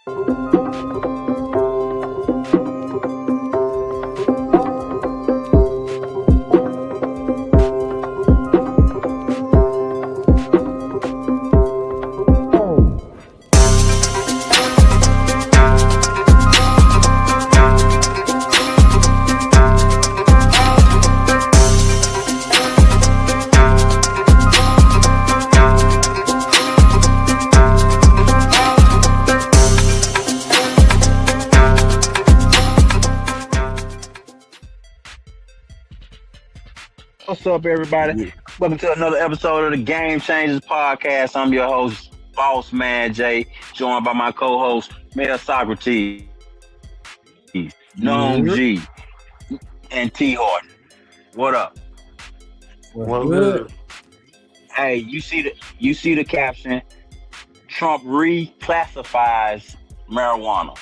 What's up, everybody? Yeah. Welcome to another episode of the Game Changers Podcast. I'm your host, Boss Man Jay, joined by my co-host, Mayor Socrates, Gnome Yeah. G, and T Horton. What up? Well, good. Hey, you see the caption? Trump reclassifies marijuana.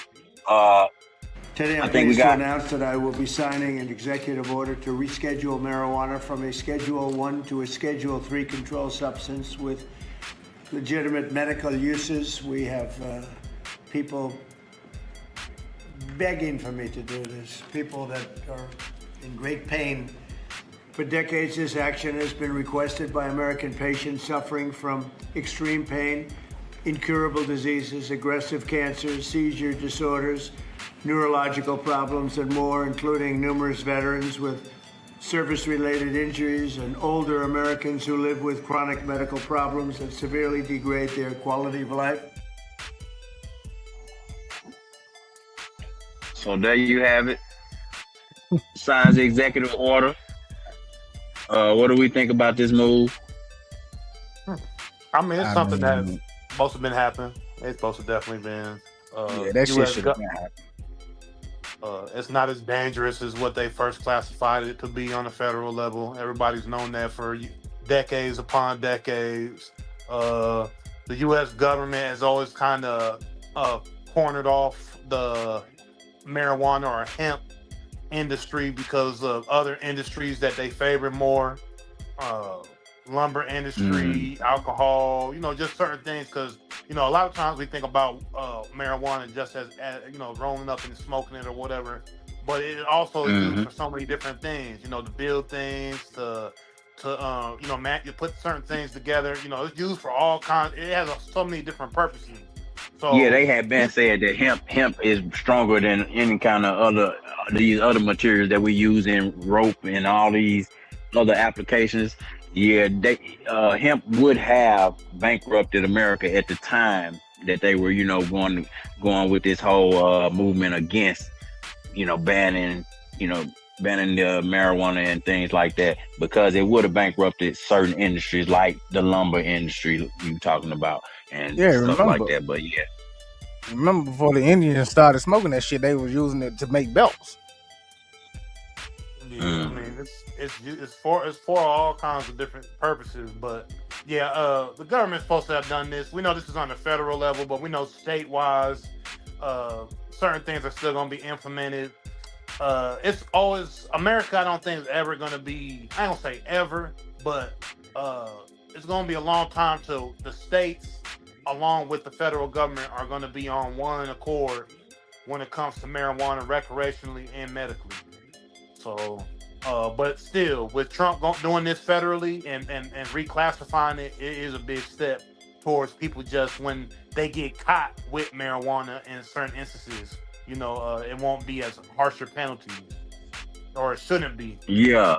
Today, I I'm think we pleased to got- announce that I will be signing an executive order to reschedule marijuana from a Schedule 1 to a Schedule 3 controlled substance with legitimate medical uses. We have people begging for me to do this, people that are in great pain. For decades, this action has been requested by American patients suffering from extreme pain, incurable diseases, aggressive cancers, seizure disorders, neurological problems, and more, including numerous veterans with service-related injuries and older Americans who live with chronic medical problems that severely degrade their quality of life. So there you have it. Signs the executive order. What do we think about this move? I mean, it's I something mean- that's supposed to have been happening. It's supposed to definitely been. Yeah, that shit US should go- have been happening. It's not as dangerous as what they first classified it to be on a federal level. Everybody's known that for decades upon decades. The U.S. government has always kind of cornered off the marijuana or hemp industry because of other industries that they favor more. Lumber industry, alcohol, just certain things. Because a lot of times we think about marijuana just as rolling up and smoking it or whatever, but it also is used for so many different things. To build things, to you put certain things together. It's used for all kinds. It has so many different purposes. So Yeah, they have been said that hemp is stronger than any kind of these other materials that we use in rope and all these other applications. Yeah, hemp would have bankrupted America at the time that they were, going with this whole movement against, banning the marijuana and things like that, because it would have bankrupted certain industries like the lumber industry you talking about and stuff like that. But yeah. Remember before the Indians started smoking that shit, they was using it to make belts. Yeah, I mean, it's for all kinds of different purposes, but yeah, the government's supposed to have done this. We know this is on the federal level, but we know state-wise, certain things are still going to be implemented. It's always America. I don't think is ever going to be. I don't say ever, but it's going to be a long time till the states, along with the federal government, are going to be on one accord when it comes to marijuana recreationally and medically. So, but still, with Trump doing this federally and reclassifying it, it is a big step towards people just when they get caught with marijuana in certain instances. It won't be as harsher penalties, or it shouldn't be. Yeah,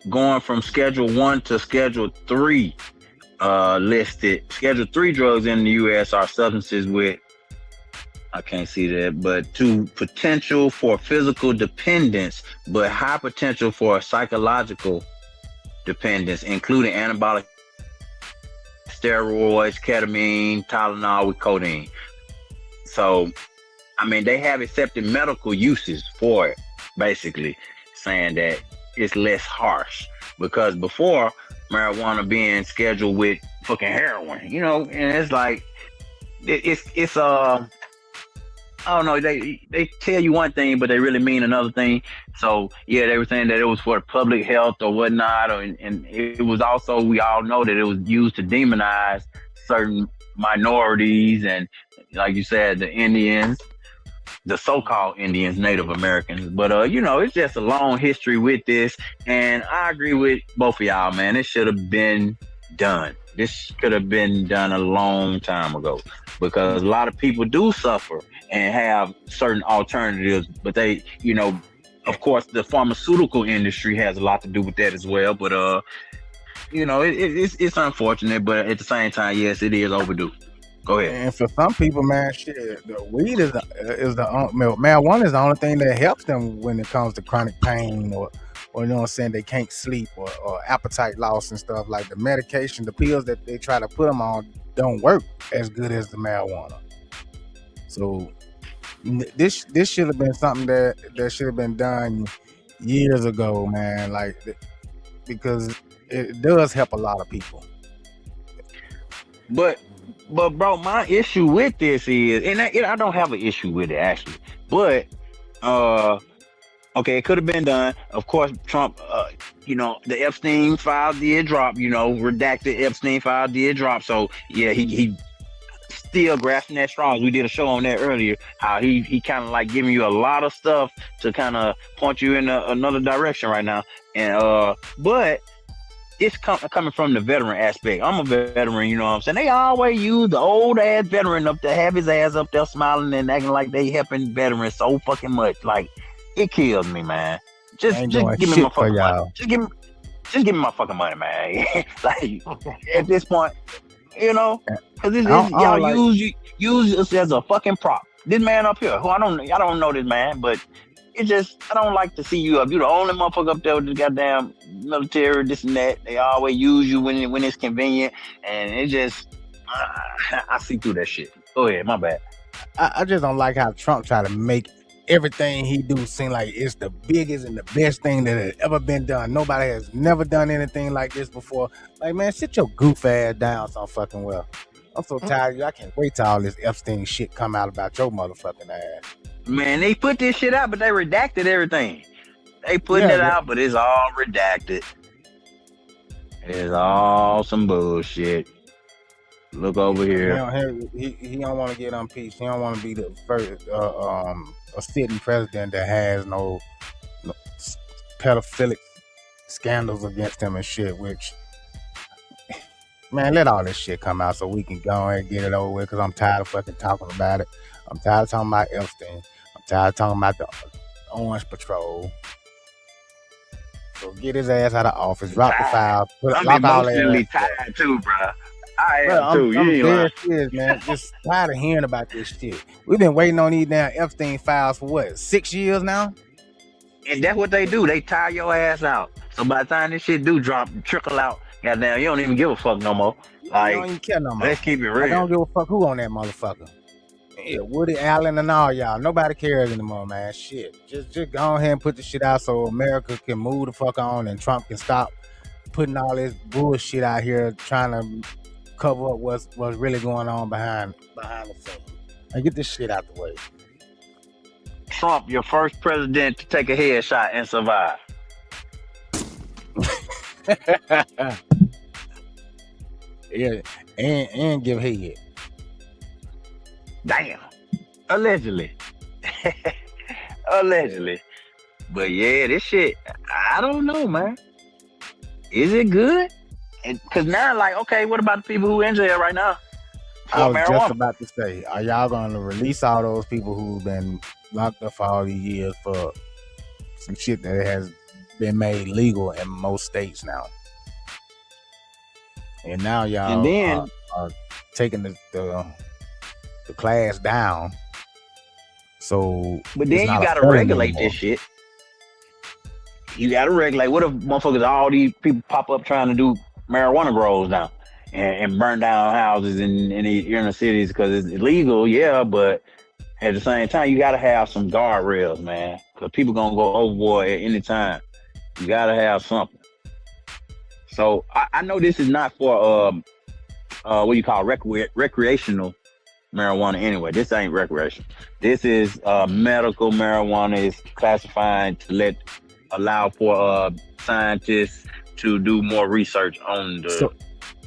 going from Schedule 1 to Schedule 3 listed. Schedule 3 drugs in the U.S. are substances with, I can't see that, but to potential for physical dependence, but high potential for psychological dependence, including anabolic steroids, ketamine, Tylenol with codeine. So, I mean, they have accepted medical uses for it, basically, saying that it's less harsh. Because before, marijuana being scheduled with fucking heroin, and it's like, it's I don't know, they tell you one thing, but they really mean another thing. So yeah, they were saying that it was for public health or whatnot, and it was also, we all know that it was used to demonize certain minorities and, like you said, the Indians, the so-called Indians, Native Americans. But it's just a long history with this, and I agree with both of y'all, man. It should have been done. This could have been done a long time ago because a lot of people do suffer and have certain alternatives, but of course, the pharmaceutical industry has a lot to do with that as well. But it's unfortunate, but at the same time, yes, it is overdue. Go ahead. And for some people, man, shit, the weed is marijuana is the only thing that helps them when it comes to chronic pain or you know what I'm saying, they can't sleep or appetite loss and stuff. Like the medication, the pills that they try to put them on don't work as good as the marijuana. So this should have been something that should have been done years ago, man. Like because it does help a lot of people. But bro, my issue with this is, and I don't have an issue with it actually, but okay, it could have been done. Of course, Trump, the Epstein file did drop. Redacted Epstein file did drop. So yeah, he still grasping that straws. We did a show on that earlier. How he kind of like giving you a lot of stuff to kind of point you in another direction right now. And but it's coming from the veteran aspect. I'm a veteran, you know what I'm saying? They always use the old ass veteran up to have his ass up there smiling and acting like they helping veterans so fucking much. Like, it kills me, man. Just give me my fucking money. Just give me my fucking money, man. Like, at this point, because y'all use us as a fucking prop. This man up here, I don't know this man, but I don't like to see you up. You the only motherfucker up there with the goddamn military, this and that. They always use you when it's convenient, and it just I see through that shit. Go ahead, my bad. I just don't like how Trump try to make everything he do seem like it's the biggest and the best thing that has ever been done. Nobody has never done anything like this before. Like, man, sit your goof ass down some fucking well. I'm so tired of you. I can't wait till all this Epstein shit come out about your motherfucking ass. Man, they put this shit out, but they redacted everything. They putting it out, but it's all redacted. It's all some bullshit. Look over here. He don't want to get impeached. He don't want to be the first a sitting president that has no pedophilic scandals against him and shit. Which, man, let all this shit come out so we can go and get it over with. Because I'm tired of fucking talking about it. I'm tired of talking about Epstein. I'm tired of talking about the Orange Patrol. So get his ass out of office. Drop the file. I'm emotionally tired too, bro. I am too. I'm dead serious, man. Just tired of hearing about this shit. We've been waiting on these damn Epstein files for what, 6 years now? And that's what they do. They tire your ass out. So by the time this shit do drop, trickle out, goddamn, you don't even give a fuck no more. Like, you don't even care no more. Let's keep it real. I don't give a fuck who on that motherfucker. Yeah, Woody Allen and all y'all. Nobody cares anymore, man. Shit. Just go ahead and put the shit out so America can move the fuck on and Trump can stop putting all this bullshit out here trying to cover up what's really going on behind the scenes. And get this shit out the way. Trump, your first president to take a headshot and survive. Yeah, and give head. Damn. Allegedly. Allegedly. But yeah, this shit, I don't know, man. Is it good? Because now, like, okay, what about the people who in jail right now? I was just about to say, are y'all going to release all those people who've been locked up for all these years for some shit that has been made legal in most states now? And now y'all are taking the class down. So, but then you gotta regulate this shit. You gotta regulate. What if motherfuckers, all these people pop up trying to do marijuana grows now and burn down houses in the inner cities because it's illegal? Yeah, but at the same time, you gotta have some guardrails, man, because people gonna go overboard at any time. You gotta have something. So I know this is not for what you call recreational marijuana anyway. This ain't recreational. This is medical marijuana. Is classified to allow for scientists to do more research on the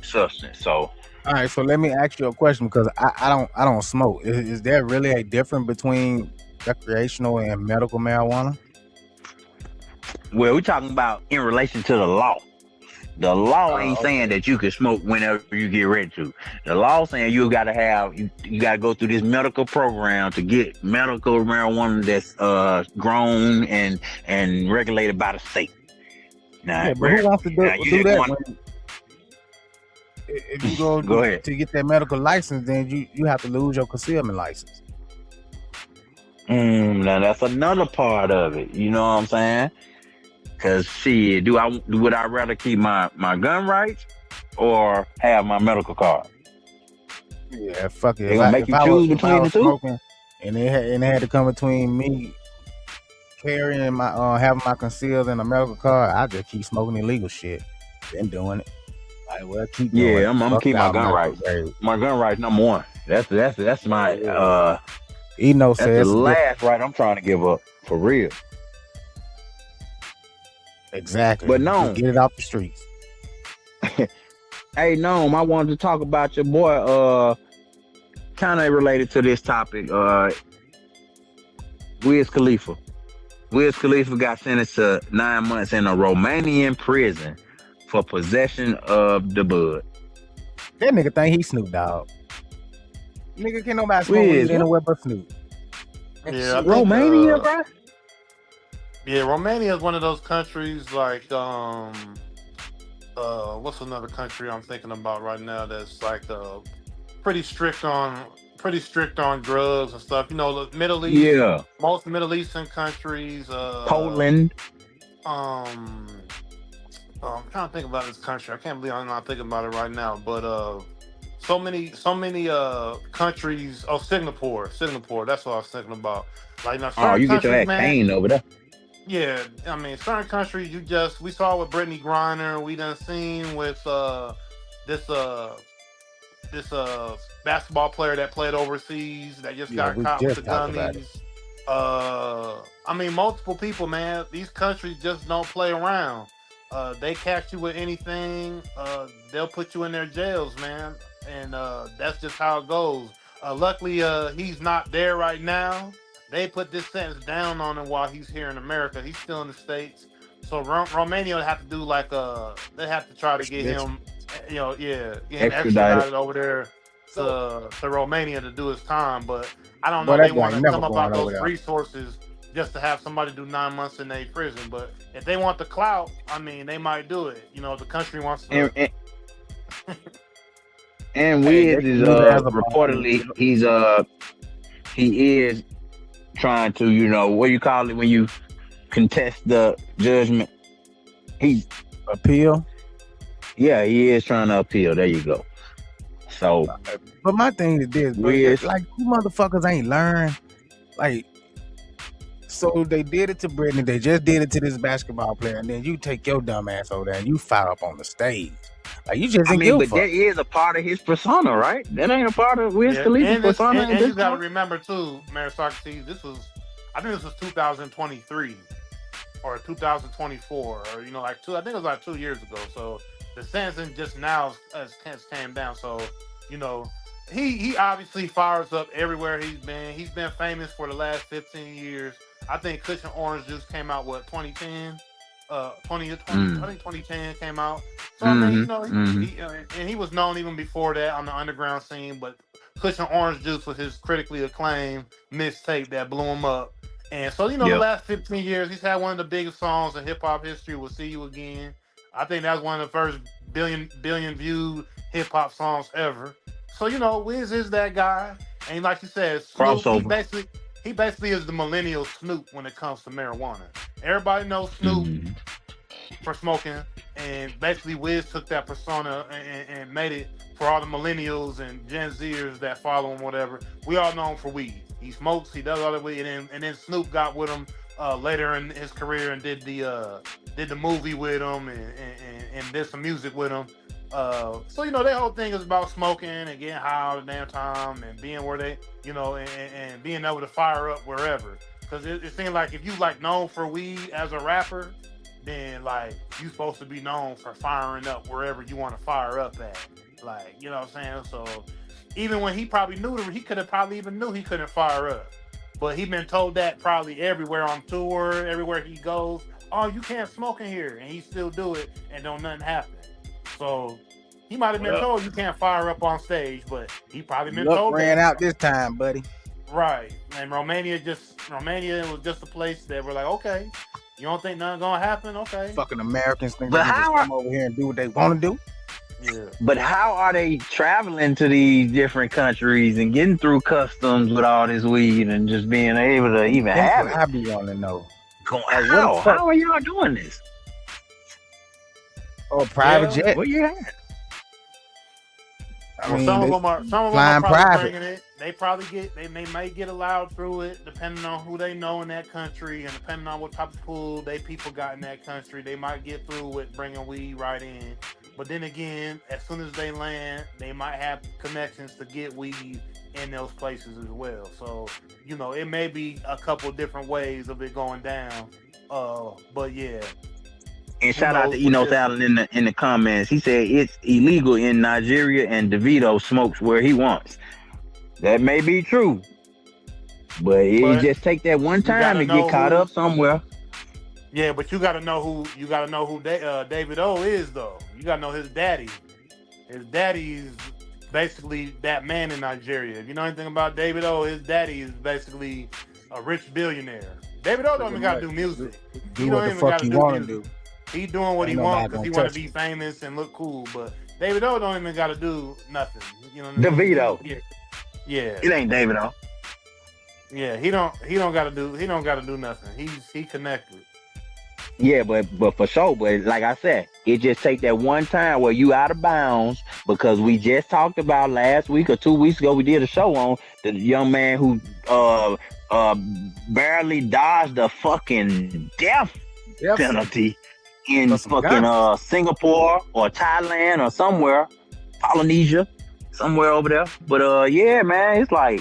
substance. So All right, so let me ask you a question because I don't smoke. Is there really a difference between recreational and medical marijuana? Well, we're talking about in relation to the law. The law ain't Oh, saying okay. that you can smoke whenever you get ready to. The law saying you gotta go through this medical program to get medical marijuana that's grown and regulated by the state. Now, Yeah, but who wants to now do, you do just that going. when if you go Go ahead. to get that medical license, then you have to lose your concealment license. Now that's another part of it. You know what I'm saying? Cause shit, would I rather keep my gun rights or have my medical card? Yeah, fuck it. They gonna make If you I was choose between the two? smoking and it had to come between me carrying my having my concealed and a medical card, I just keep smoking illegal shit. Been doing it. Like, well, keep doing Yeah, it. I'm Fuck keep my y'all gun medical rights. grade. My gun rights number one. That's my Yeah. Eno that's the says it's different. last right I'm trying to give up for real. Exactly. But no, Get it off the streets. hey no, I wanted to talk about your boy. Kind of related to this topic. Wiz Khalifa. Wiz Khalifa got sentenced to 9 months in a Romanian prison for possession of the bud. That nigga think he Snoop Dogg. Nigga, can't nobody smoke weed Wiz, what? anywhere but Snoop. Yeah, I think Romania, bro? yeah, Romania is one of those countries like what's another country I'm thinking about right now that's like pretty strict on drugs and stuff. You know, the Middle East, Yeah. most Middle Eastern countries, Poland. um I'm trying to think about this country. I can't believe I'm not thinking about it right now. But so many countries. Oh, Singapore. That's what I was thinking about. Like now, Oh, certain you get your countries, ass man. pain over there. Yeah, I mean, certain countries. We saw with Brittany Griner. We done seen with this basketball player that played overseas that just Yeah, got we caught with the just talked about it. gummies. I mean, multiple people, man. These countries just don't play around. They catch you with anything, they'll put you in their jails, man. And that's just how it goes. Luckily, he's not there right now. They put this sentence down on him while he's here in America. He's still in the States. So Romania would have to do like they have to try to get Extradition. him, get him Extradited. extradited over there to Romania to do his time. But I don't Boy, know. They that boy want ain't to never come about going over those there. resources just to have somebody do 9 months in a prison. But if they want the clout, I mean, they might do it. You know, the country wants to. And Hey, they Wiz can is use it as a reportedly he is trying to, you know, what do you call it when you contest the judgment? He appeal. Yeah, he is trying to appeal. There you go. So But my thing is this, bro, Wiz, like you motherfuckers ain't learned. Like, so they did it to Brittany, they just did it to this basketball player, and then you take your dumb ass over there and you fire up on the stage. Like, you just I didn't mean, give a but fuck. that is a part of his persona, right? That ain't a part of Wiz Khalifa's persona. And you got to remember too, Mayor Socrates. I think this was 2023 or 2024, or I think it was like 2 years ago. So the sentencing just now has came down. So he obviously fires up everywhere he's been. He's been famous for the last 15 years. I think Cushion Orange Juice came out 2010. 20, I think 2010 came out. So I mean, and he was known even before that on the underground scene. But Cushion Orange Juice was his critically acclaimed mixtape that blew him up. And so the last 15 years, he's had one of the biggest songs in hip hop history. "We'll See You Again." I think that's one of the first billion viewed hip hop songs ever. So Wiz is that guy, and like you said, Snoop, crossover. he basically is the millennial Snoop when it comes to marijuana. Everybody knows Snoop for smoking, and basically Wiz took that persona and made it for all the millennials and Gen Zers that follow him. Whatever, we all know him for weed. He smokes, he does all the weed, and then Snoop got with him later in his career and did the movie with him and did some music with him. So their whole thing is about smoking and getting high all the damn time and being where they, and being able to fire up wherever. Because it seems like if you known for weed as a rapper, then you supposed to be known for firing up wherever you want to fire up at. Like, you know what I'm saying? So even when he probably knew he could have probably even knew he couldn't fire up. But he been told that probably everywhere on tour, everywhere he goes. Oh, you can't smoke in here, and he still do it, and don't nothing happen. So he might have been told you can't fire up on stage, but he probably been Luck told ran that. out this time, buddy. Right. And Romania was just a place that we're like, okay, you don't think nothing gonna happen? Okay. Fucking Americans think But they can just how come over here and do what they want to do. Yeah. But how are they traveling to these different countries and getting through customs with all this weed and just being able to even That's have what it? I be wanting to know. How? what the fuck? How are y'all doing this? Oh, private Yeah, jet. Where you at? I Well, mean, some of they them are flying probably private. bringing it. They may get allowed through it, depending on who they know in that country, and depending on what type of pool they people got in that country. They might get through with bringing weed right in. But then again, as soon as they land, they might have connections to get weed in those places as well. So it may be a couple different ways of it going down. But yeah. And shout out to Enos Allen in the comments. He said it's illegal in Nigeria and DeVito smokes where he wants. That may be true, but it just take that one time to get caught up somewhere. Yeah, but you gotta know who David O is though. You gotta know his daddy. His daddy's basically that man in Nigeria. If you know anything about David O, his daddy is basically a rich billionaire. David O don't even gotta do music. Do what the fuck you want to do. He doing what he Ain't wants nobody because he gonna want to touch be famous and look cool. But David O don't even gotta do nothing. You know what I mean? DeVito. Yeah. It ain't David O. Yeah, he don't gotta do nothing. He connected. Yeah, but for sure. But like I said, it just take that one time where you out of bounds, because we just talked about last week or 2 weeks ago. We did a show on the young man who barely dodged a fucking death penalty in fucking Singapore or Thailand or somewhere, Polynesia, somewhere over there. But yeah, man, it's like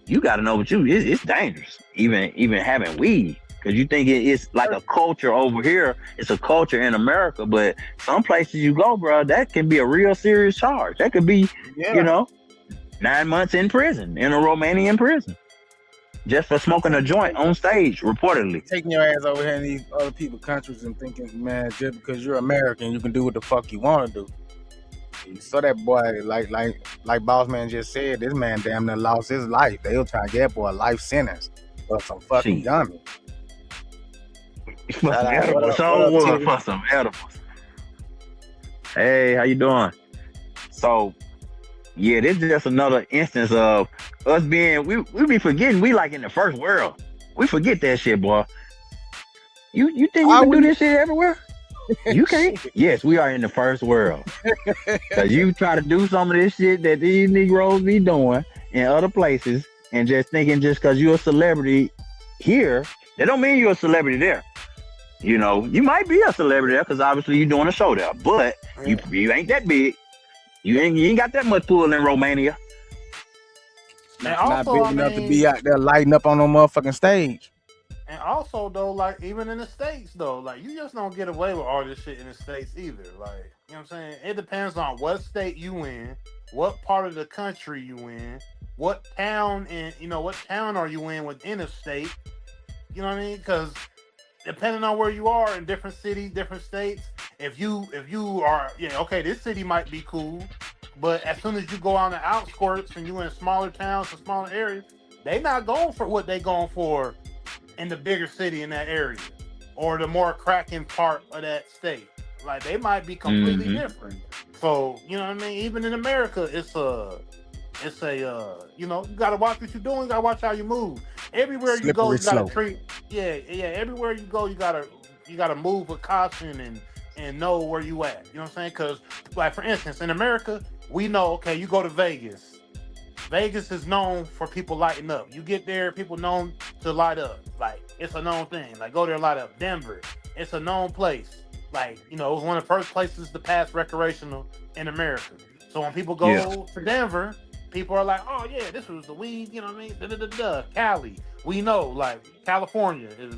you got to know what it's dangerous. Even having weed. Because you think it's like a culture over here. It's a culture in America. But some places you go, bro, that can be a real serious charge. That could be, 9 months in prison, in a Romanian prison. Just for smoking a joint on stage, reportedly. Taking your ass over here in these other people's countries and thinking, man, just because you're American, you can do what the fuck you want to do. So that boy, like Boss Man just said, this man damn near lost his life. They were trying to get that boy a life sentence for some fucking dummy. For some edibles. For some edibles. Hey, how you doing? So, yeah, this is just another instance of us being, we be forgetting we like in the first world. We forget that shit, boy. You think you can do this shit everywhere? You can't? Yes, we are in the first world. Because you try to do some of this shit that these Negroes be doing in other places and just thinking just because you're a celebrity here, that don't mean you're a celebrity there. You might be a celebrity there because obviously you're doing a show there, but you ain't that big. You ain't got that much pull in Romania. Not big enough to be out there lighting up on no motherfucking stage. And also though, like even in the States though, like you just don't get away with all this shit in the States either. Like, you know what I'm saying? It depends on what state you in, what part of the country you in, what town what town are you in within a state. You know what I mean? Because depending on where you are in different cities, different states, if you are, this city might be cool, but as soon as you go on the outskirts and you in smaller towns or smaller areas, they not going for what they going for in the bigger city in that area or the more cracking part of that state. Like they might be completely different. So, you know what I mean? Even in America, it's you gotta watch what you're doing, you gotta watch how you move. Everywhere you go, you gotta treat everywhere you go, you gotta move with caution and know where you at. You know what I'm saying? Because like for instance, in America, we know, okay, you go to Vegas. Vegas is known for people lighting up. You get there, people known to light up. Like it's a known thing. Like go there, light up. Denver, it's a known place. Like, it was one of the first places to pass recreational in America. So when people go to Denver, people are like, oh yeah, this was the weed, you know what I mean? Cali. We know, like, California is,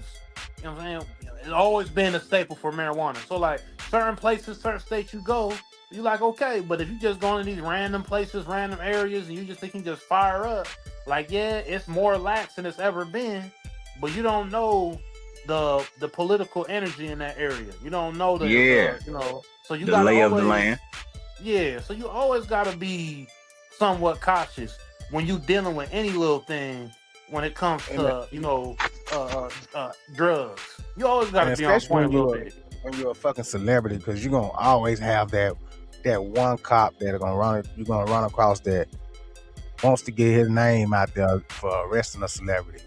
you know what I'm saying? It's always been a staple for marijuana. So like certain places, certain states you go, You like, okay, but if you just go in these random places, random areas, and you just think you can just fire up, like, yeah, it's more lax than it's ever been, but you don't know the political energy in that area. You don't know Yeah, so you the gotta lay of the always, land. yeah, so you always gotta be somewhat cautious when you dealing with any little thing when it comes and, to drugs. You always gotta be on especially point a little bit. when you're a fucking celebrity, because you're gonna always have that one cop that are gonna run. You're gonna run across that wants to get his name out there for arresting a celebrity.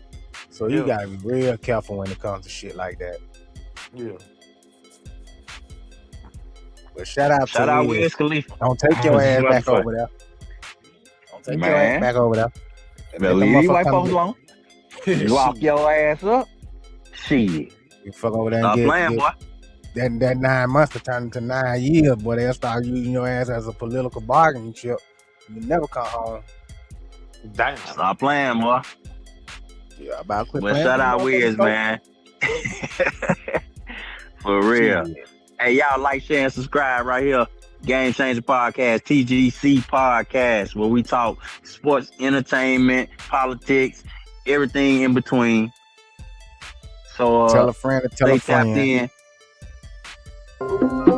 So you Yeah, gotta be real careful when it comes to shit like that. yeah. But shout out Shout to out Wiz. Wiz Khalifa. Don't take your ass back over there. Don't take your ass Man, back over there. better Let the leave these motherfucker white come folks alone. Lock Shit. your ass up. Shit. You fuck over there Stop and playing, get boy. that 9 months to turn into 9 years, boy. They'll start using your ass as a political bargaining chip. You never come home. Damn. Stop playing, boy. Yeah, about quit But playing. shout with out motherfuckers, Wiz, folks. man. For real. Shit. Hey, y'all like, share, and subscribe right here. Game Changer Podcast, TGC Podcast, where we talk sports, entertainment, politics, everything in between. So Tell a friend to tell stay a tapped friend. in.